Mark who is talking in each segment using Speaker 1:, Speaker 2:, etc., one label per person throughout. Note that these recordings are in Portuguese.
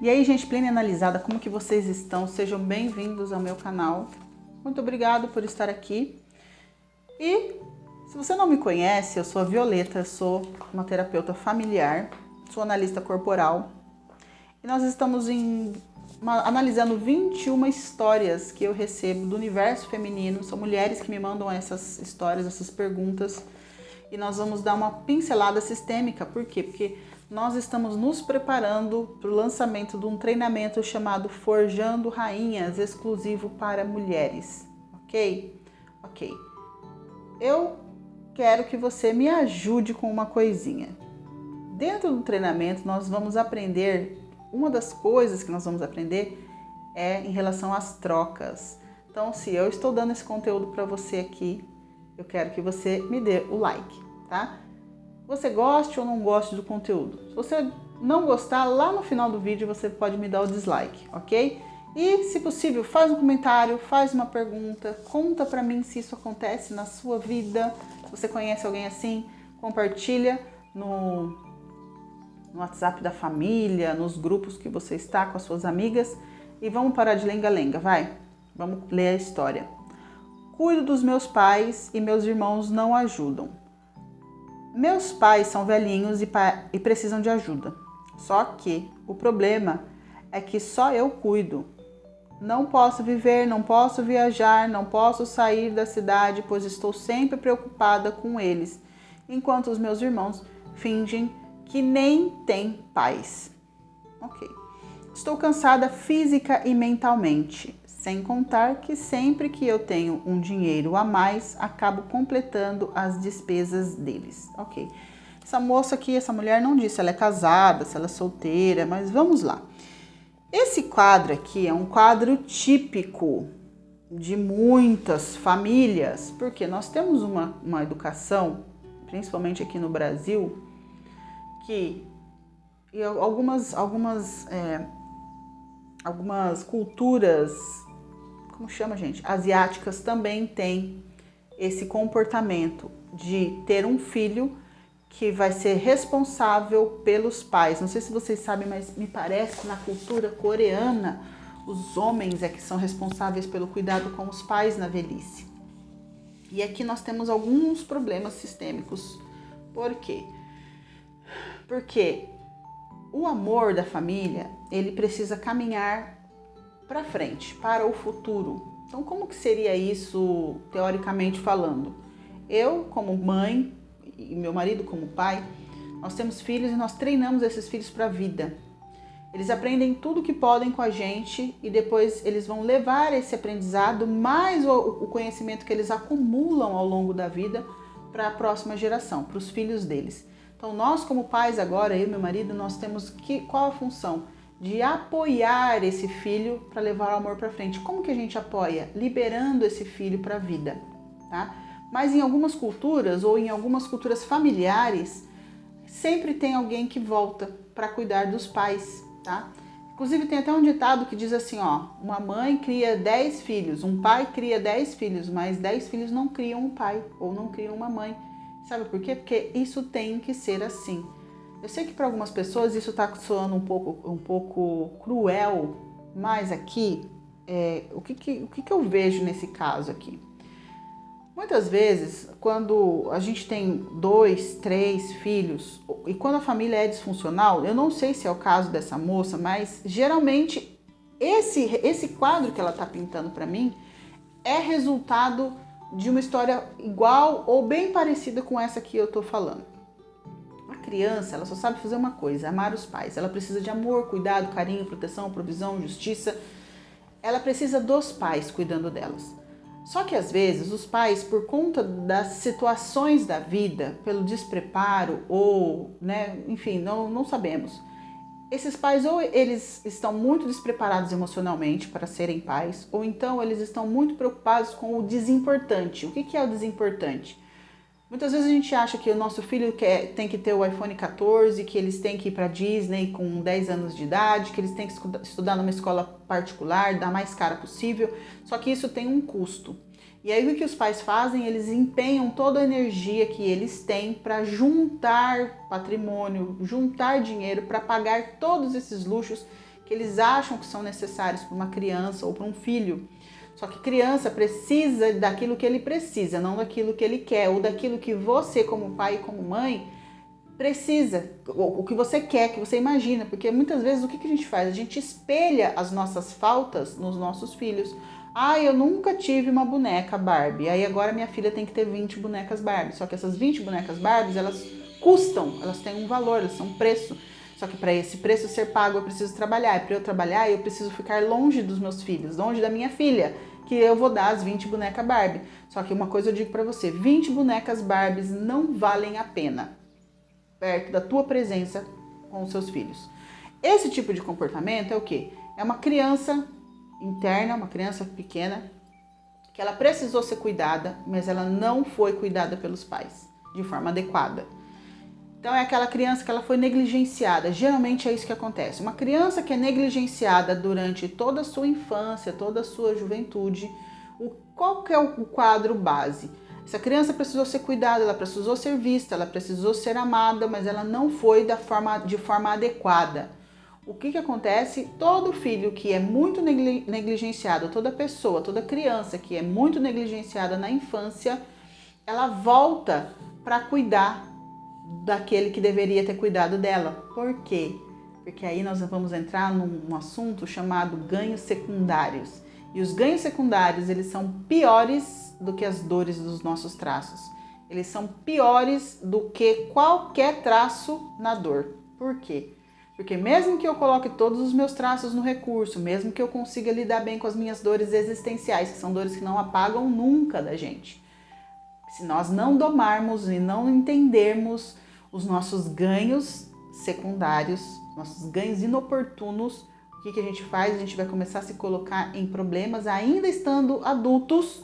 Speaker 1: E aí, gente, plena e analisada, como que vocês estão? Sejam bem-vindos ao meu canal. Muito obrigado por estar aqui. E se você não me conhece, eu sou a Violeta, sou uma terapeuta familiar, sou analista corporal. E nós estamos analisando 21 histórias que eu recebo do universo feminino. São mulheres que me mandam essas histórias, essas perguntas. E nós vamos dar uma pincelada sistêmica. Por quê? Porque nós estamos nos preparando para o lançamento de um treinamento chamado Forjando Rainhas, exclusivo para mulheres. Ok? Ok. Eu quero que você me ajude com uma coisinha. Dentro do treinamento, nós vamos aprender, uma das coisas que nós vamos aprender é em relação às trocas. Então, se eu estou dando esse conteúdo para você aqui, eu quero que você me dê o like, tá? Você goste ou não goste do conteúdo. Se você não gostar, lá no final do vídeo você pode me dar o dislike, ok? E, se possível, faz um comentário, faz uma pergunta, conta pra mim se isso acontece na sua vida. Se você conhece alguém assim, compartilha no WhatsApp da família, nos grupos que você está com as suas amigas. E vamos parar de lenga-lenga, vai? Vamos ler a história. Cuido dos meus pais e meus irmãos não ajudam. Meus pais são velhinhos e precisam de ajuda. Só que o problema é que só eu cuido. Não posso viver, não posso viajar, não posso sair da cidade, pois estou sempre preocupada com eles, enquanto os meus irmãos fingem que nem têm pais. Ok. Estou cansada física e mentalmente, sem contar que sempre que eu tenho um dinheiro a mais, acabo completando as despesas deles. Ok. Essa moça aqui, essa mulher não disse se ela é casada, se ela é solteira, mas vamos lá. Esse quadro aqui é um quadro típico de muitas famílias, porque nós temos uma educação, principalmente aqui no Brasil, que e algumas culturas, como chama, gente? Asiáticas também têm esse comportamento de ter um filho que vai ser responsável pelos pais. Não sei se vocês sabem, mas me parece que na cultura coreana os homens é que são responsáveis pelo cuidado com os pais na velhice. E aqui nós temos alguns problemas sistêmicos. Por quê? Porque o amor da família, ele precisa caminhar para frente, para o futuro. Então, como que seria isso, teoricamente falando? Eu, como mãe, e meu marido como pai, nós temos filhos e nós treinamos esses filhos para a vida. Eles aprendem tudo que podem com a gente e depois eles vão levar esse aprendizado, mais o conhecimento que eles acumulam ao longo da vida para a próxima geração, para os filhos deles. Então, nós como pais agora, eu e meu marido, nós temos qual a função? De apoiar esse filho para levar o amor para frente. Como que a gente apoia? Liberando esse filho para a vida, tá? Mas em algumas culturas ou em algumas culturas familiares, sempre tem alguém que volta para cuidar dos pais, tá? Inclusive tem até um ditado que diz assim, ó, uma mãe cria 10 filhos, um pai cria 10 filhos, mas 10 filhos não criam um pai ou não criam uma mãe. Sabe por quê? Porque isso tem que ser assim. Eu sei que para algumas pessoas isso está soando um pouco cruel, mas aqui, o que eu vejo nesse caso aqui? Muitas vezes, quando a gente tem 2, 3 filhos, e quando a família é disfuncional, eu não sei se é o caso dessa moça, mas geralmente esse quadro que ela está pintando para mim é resultado de uma história igual ou bem parecida com essa que eu estou falando. A criança, ela só sabe fazer uma coisa, amar os pais. Ela precisa de amor, cuidado, carinho, proteção, provisão, justiça. Ela precisa dos pais cuidando delas. Só que às vezes os pais, por conta das situações da vida, pelo despreparo ou, enfim, não sabemos. Esses pais ou eles estão muito despreparados emocionalmente para serem pais, ou então eles estão muito preocupados com o desimportante. O que é o desimportante? Muitas vezes a gente acha que o nosso filho tem que ter o iPhone 14, que eles têm que ir para Disney com 10 anos de idade, que eles têm que estudar numa escola particular, da mais cara possível, só que isso tem um custo. E aí o que os pais fazem? Eles empenham toda a energia que eles têm para juntar patrimônio, juntar dinheiro para pagar todos esses luxos que eles acham que são necessários para uma criança ou para um filho. Só que criança precisa daquilo que ele precisa, não daquilo que ele quer, ou daquilo que você, como pai e como mãe, precisa, o que você quer, que você imagina, porque muitas vezes o que a gente faz? A gente espelha as nossas faltas nos nossos filhos. Ah, eu nunca tive uma boneca Barbie, aí agora minha filha tem que ter 20 bonecas Barbie, só que essas 20 bonecas Barbies, elas custam, elas têm um valor, elas têm um preço, só que para esse preço ser pago eu preciso trabalhar, e para eu trabalhar eu preciso ficar longe dos meus filhos, longe da minha filha, que eu vou dar as 20 bonecas Barbie. Só que uma coisa eu digo para você, 20 bonecas Barbies não valem a pena perto da tua presença com os seus filhos. Esse tipo de comportamento é o quê? É uma criança interna, uma criança pequena, que ela precisou ser cuidada, mas ela não foi cuidada pelos pais de forma adequada. Então é aquela criança que ela foi negligenciada. Geralmente é isso que acontece. Uma criança que é negligenciada durante toda a sua infância, toda a sua juventude, qual que é o quadro base? Essa criança precisou ser cuidada, ela precisou ser vista, ela precisou ser amada, mas ela não foi de forma adequada. O que acontece? Todo filho que é muito negligenciado, toda pessoa, toda criança que é muito negligenciada na infância, ela volta para cuidar daquele que deveria ter cuidado dela. Por quê? Porque aí nós vamos entrar num assunto chamado ganhos secundários. E os ganhos secundários, eles são piores do que as dores dos nossos traços. Eles são piores do que qualquer traço na dor. Por quê? Porque mesmo que eu coloque todos os meus traços no recurso, mesmo que eu consiga lidar bem com as minhas dores existenciais, que são dores que não apagam nunca da gente, se nós não domarmos e não entendermos os nossos ganhos secundários, nossos ganhos inoportunos, o que a gente faz? A gente vai começar a se colocar em problemas ainda estando adultos,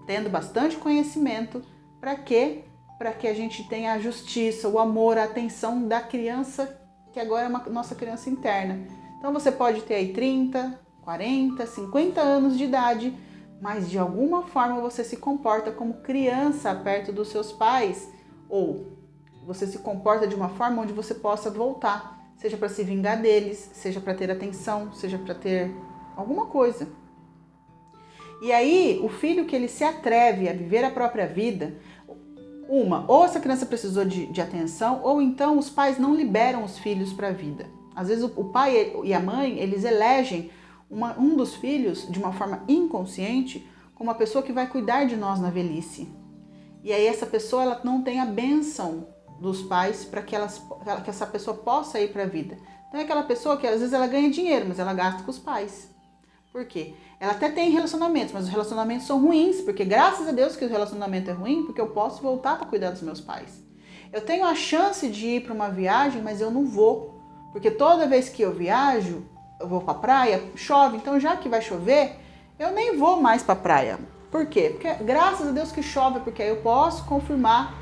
Speaker 1: tendo bastante conhecimento. Para quê? Para que a gente tenha a justiça, o amor, a atenção da criança, que agora é uma nossa criança interna. Então você pode ter aí 30, 40, 50 anos de idade, mas de alguma forma você se comporta como criança perto dos seus pais, ou você se comporta de uma forma onde você possa voltar, seja para se vingar deles, seja para ter atenção, seja para ter alguma coisa. E aí, o filho que ele se atreve a viver a própria vida, ou essa criança precisou de atenção, ou então os pais não liberam os filhos para a vida. Às vezes o pai e a mãe, eles elegem um dos filhos de uma forma inconsciente como a pessoa que vai cuidar de nós na velhice. E aí essa pessoa ela não tem a bênção dos pais para que essa pessoa possa ir para a vida. Então é aquela pessoa que às vezes ela ganha dinheiro, mas ela gasta com os pais. Por quê? Ela até tem relacionamentos, mas os relacionamentos são ruins, porque graças a Deus que o relacionamento é ruim, porque eu posso voltar para cuidar dos meus pais. Eu tenho a chance de ir para uma viagem, mas eu não vou, porque toda vez que eu viajo, eu vou para a praia, chove, então já que vai chover, eu nem vou mais para a praia. Por quê? Porque graças a Deus que chove, porque aí eu posso confirmar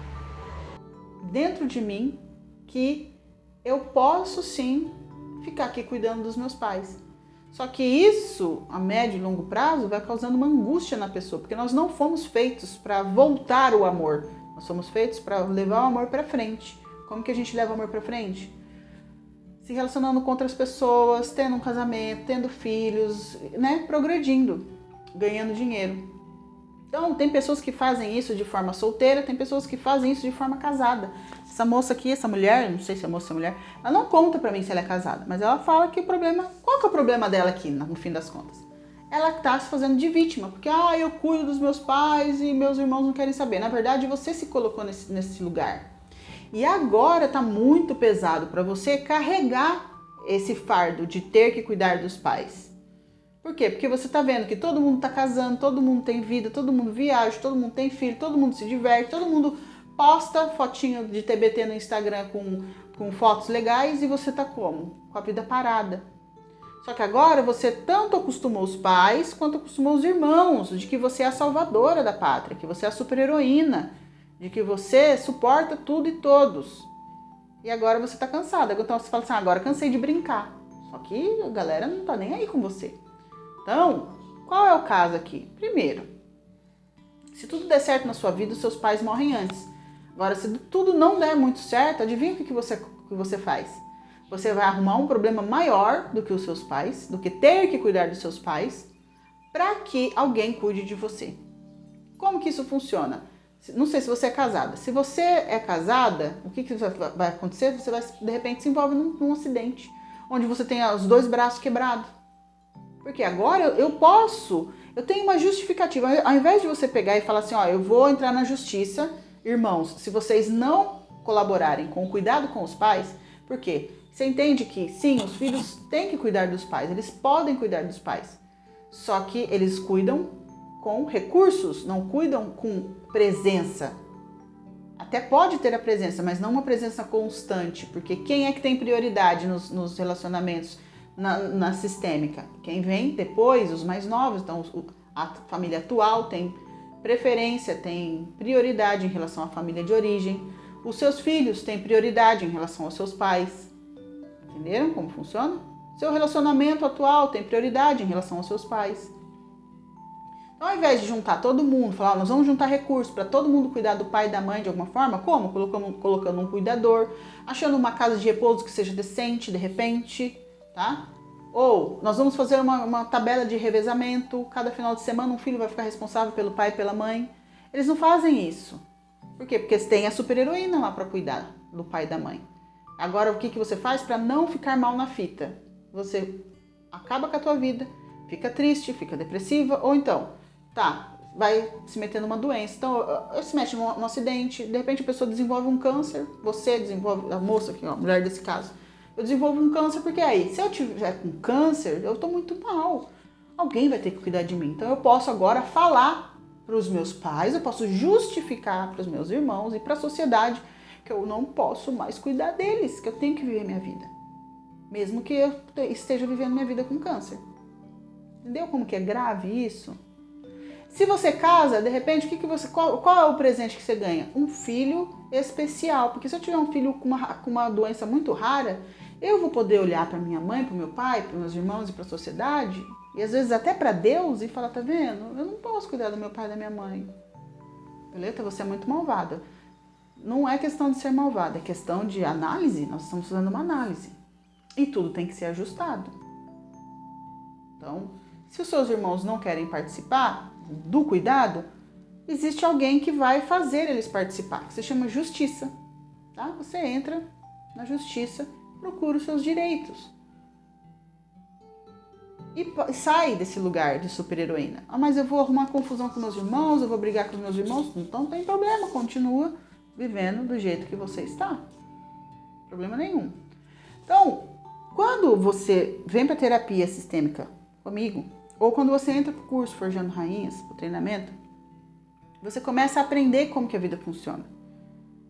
Speaker 1: dentro de mim que eu posso sim ficar aqui cuidando dos meus pais. Só que isso, a médio e longo prazo, vai causando uma angústia na pessoa, porque nós não fomos feitos para voltar o amor, nós somos feitos para levar o amor para frente. Como que a gente leva o amor para frente? Se relacionando com outras pessoas, tendo um casamento, tendo filhos, né? Progredindo, ganhando dinheiro. Então, tem pessoas que fazem isso de forma solteira, tem pessoas que fazem isso de forma casada. Essa moça aqui, essa mulher, não sei se é moça ou mulher, ela não conta pra mim se ela é casada, mas ela fala que o problema... Qual que é o problema dela aqui, no fim das contas? Ela tá se fazendo de vítima, porque, eu cuido dos meus pais e meus irmãos não querem saber. Na verdade, você se colocou nesse lugar. E agora tá muito pesado pra você carregar esse fardo de ter que cuidar dos pais. Por quê? Porque você tá vendo que todo mundo tá casando, todo mundo tem vida, todo mundo viaja, todo mundo tem filho, todo mundo se diverte, todo mundo posta fotinho de TBT no Instagram com fotos legais e você tá como? Com a vida parada. Só que agora você tanto acostumou os pais quanto acostumou os irmãos de que você é a salvadora da pátria, que você é a super-heroína, de que você suporta tudo e todos. E agora você tá cansada. Então você fala assim, agora cansei de brincar. Só que a galera não tá nem aí com você. Então, qual é o caso aqui? Primeiro, se tudo der certo na sua vida, os seus pais morrem antes. Agora, se tudo não der muito certo, adivinha o que você faz? Você vai arrumar um problema maior do que os seus pais, do que ter que cuidar dos seus pais, para que alguém cuide de você. Como que isso funciona? Não sei se você é casada. Se você é casada, o que vai acontecer? Você vai, de repente, se envolve num acidente, onde você tem os 2 braços quebrados. Porque agora eu tenho uma justificativa. Ao invés de você pegar e falar assim, ó, eu vou entrar na justiça, irmãos, se vocês não colaborarem com o cuidado com os pais, por quê? Você entende que, sim, os filhos têm que cuidar dos pais, eles podem cuidar dos pais, só que eles cuidam com recursos, não cuidam com presença. Até pode ter a presença, mas não uma presença constante, porque quem é que tem prioridade nos relacionamentos, na sistêmica? Quem vem depois, os mais novos. Então a família atual tem preferência, tem prioridade em relação à família de origem. Os seus filhos têm prioridade em relação aos seus pais. Entenderam como funciona? Seu relacionamento atual tem prioridade em relação aos seus pais. Então, ao invés de juntar todo mundo, falar, nós vamos juntar recursos para todo mundo cuidar do pai e da mãe de alguma forma, como? Colocando um cuidador, achando uma casa de repouso que seja decente, de repente, tá? Ou nós vamos fazer uma tabela de revezamento, cada final de semana um filho vai ficar responsável pelo pai e pela mãe. Eles não fazem isso. Por quê? Porque tem a super-heroína lá para cuidar do pai e da mãe. Agora, o que você faz para não ficar mal na fita? Você acaba com a tua vida, fica triste, fica depressiva, ou então, vai se meter numa doença. Então, se mete num acidente, de repente a pessoa desenvolve um câncer, você desenvolve, a moça aqui, ó, a mulher desse caso, eu desenvolvo um câncer, porque aí, se eu tiver com câncer, eu tô muito mal. Alguém vai ter que cuidar de mim. Então, eu posso agora falar para os meus pais, eu posso justificar para os meus irmãos e para a sociedade que eu não posso mais cuidar deles, que eu tenho que viver minha vida. Mesmo que eu esteja vivendo minha vida com câncer. Entendeu como que é grave isso? Se você casa, de repente, qual é o presente que você ganha? Um filho especial. Porque se eu tiver um filho com uma doença muito rara, eu vou poder olhar para minha mãe, para o meu pai, para meus irmãos e para a sociedade, e às vezes até para Deus, e falar, tá vendo? Eu não posso cuidar do meu pai e da minha mãe. Violeta, você é muito malvada. Não é questão de ser malvada, é questão de análise. Nós estamos fazendo uma análise. E tudo tem que ser ajustado. Então, se os seus irmãos não querem participar do cuidado, existe alguém que vai fazer eles participar, que se chama justiça. Tá? Você entra na justiça, procura os seus direitos. E sai desse lugar de super-heroína. Mas eu vou arrumar confusão com meus irmãos, eu vou brigar com meus irmãos. Então não tem problema, continua vivendo do jeito que você está. Problema nenhum. Então, quando você vem para terapia sistêmica comigo, ou quando você entra para o curso Forjando Rainhas, para o treinamento, você começa a aprender como que a vida funciona.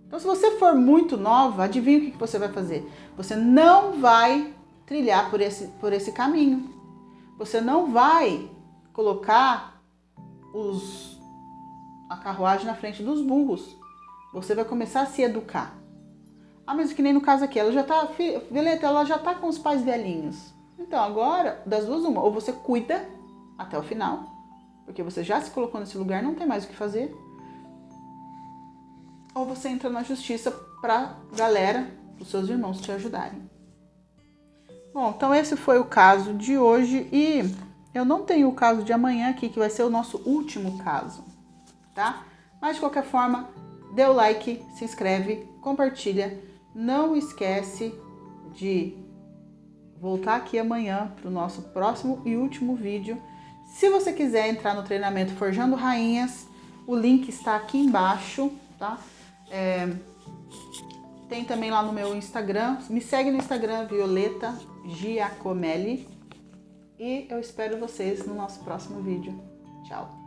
Speaker 1: Então, se você for muito nova, adivinha o que você vai fazer? Você não vai trilhar por esse caminho. Você não vai colocar a carruagem na frente dos burros. Você vai começar a se educar. Mas que nem no caso aqui, Violeta, ela já tá com os pais velhinhos. Então agora, das duas uma, ou você cuida até o final, porque você já se colocou nesse lugar, não tem mais o que fazer, ou você entra na justiça pra galera, pros seus irmãos te ajudarem. Bom, então esse foi o caso de hoje e eu não tenho o caso de amanhã aqui, que vai ser o nosso último caso, tá? Mas de qualquer forma, dê o like, se inscreve, compartilha. Não esquece de voltar aqui amanhã para o nosso próximo e último vídeo. Se você quiser entrar no treinamento Forjando Rainhas, o link está aqui embaixo, tá? Tem também lá no meu Instagram. Me segue no Instagram, Violeta Giacomelli. E eu espero vocês no nosso próximo vídeo. Tchau!